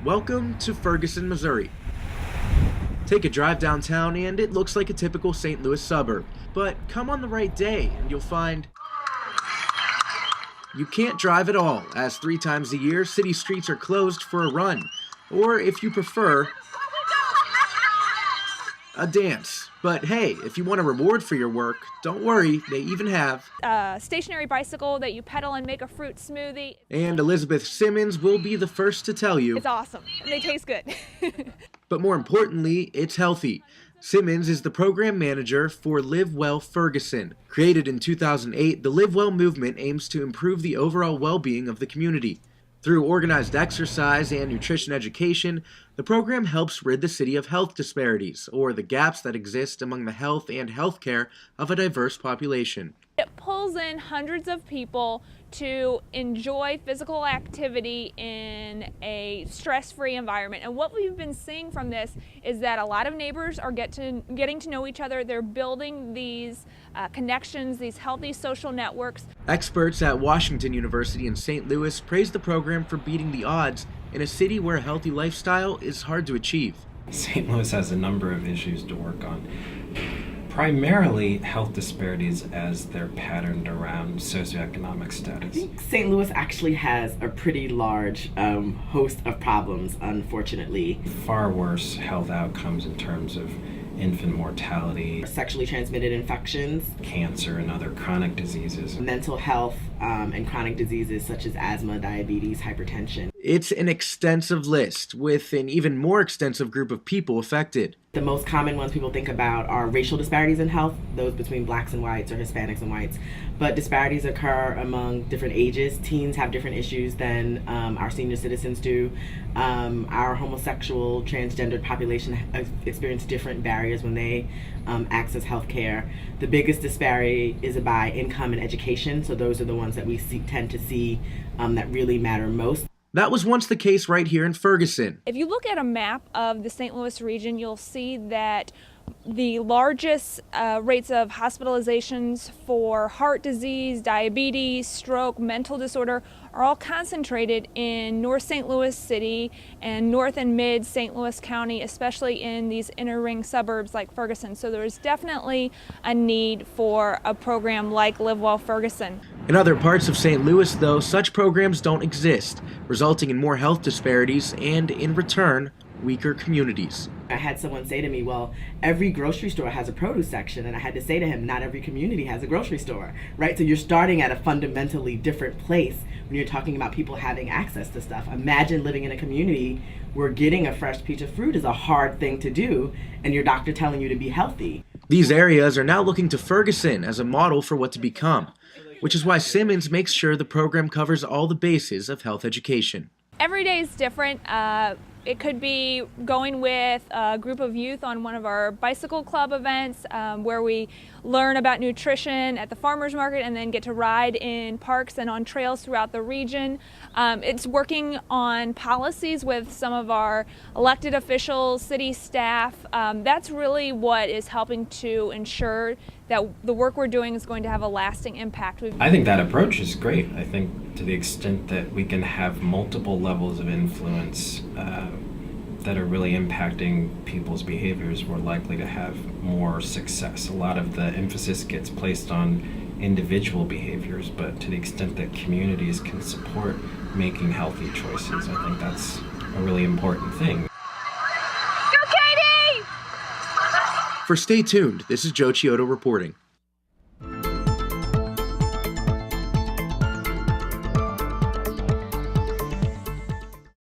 Welcome to Ferguson, Missouri. Take a drive downtown and it looks like a typical St. Louis suburb, but come on the right day and you'll find you can't drive at all, as 3 times a year city streets are closed for a run, or if you prefer, a dance. But hey, if you want a reward for your work, don't worry, they even have a stationary bicycle that you pedal and make a fruit smoothie. And Elizabeth Simmons will be the first to tell you it's awesome and they taste good. But more importantly, it's healthy. Simmons is the program manager for Live Well Ferguson. Created in 2008, the Live Well movement aims to improve the overall well-being of the community. Through organized exercise and nutrition education, the program helps rid the city of health disparities, or the gaps that exist among the health and healthcare of a diverse population. It pulls in hundreds of people to enjoy physical activity in a stress-free environment. And what we've been seeing from this is that a lot of neighbors are getting to know each other. They're building these connections, these healthy social networks. Experts at Washington University in St. Louis praise the program for beating the odds in a city where a healthy lifestyle is hard to achieve. St. Louis has a number of issues to work on. Primarily health disparities as they're patterned around socioeconomic status. I think St. Louis actually has a pretty large host of problems, unfortunately. Far worse health outcomes in terms of infant mortality, sexually transmitted infections, cancer and other chronic diseases, mental health and chronic diseases such as asthma, diabetes, hypertension. It's an extensive list with an even more extensive group of people affected. The most common ones people think about are racial disparities in health, those between blacks and whites or Hispanics and whites. But disparities occur among different ages. Teens have different issues than our senior citizens do. Our homosexual, transgendered population experience different barriers when they access health care. The biggest disparity is by income and education, so those are the ones that we tend to see that really matter most. That was once the case right here in Ferguson. If you look at a map of the St. Louis region, you'll see that the largest rates of hospitalizations for heart disease, diabetes, stroke, mental disorder are all concentrated in North St. Louis City and North and Mid St. Louis County, especially in these inner ring suburbs like Ferguson. So there's definitely a need for a program like Live Well Ferguson. In other parts of St. Louis, though, such programs don't exist, resulting in more health disparities and, in return, weaker communities. I had someone say to me, well, every grocery store has a produce section, and I had to say to him, not every community has a grocery store, right? So you're starting at a fundamentally different place when you're talking about people having access to stuff. Imagine living in a community where getting a fresh piece of fruit is a hard thing to do, and your doctor telling you to be healthy. These areas are now looking to Ferguson as a model for what to become, which is why Simmons makes sure the program covers all the bases of health education. Every day is different. It could be going with a group of youth on one of our bicycle club events where we learn about nutrition at the farmers market and then get to ride in parks and on trails throughout the region. It's working on policies with some of our elected officials, city staff. That's really what is helping to ensure that the work we're doing is going to have a lasting impact. I think that approach is great. I think to the extent that we can have multiple levels of influence that are really impacting people's behaviors, we're likely to have more success. A lot of the emphasis gets placed on individual behaviors, but to the extent that communities can support making healthy choices, I think that's a really important thing. Go, Katie! For Stay Tuned, this is Joe Chiodo reporting.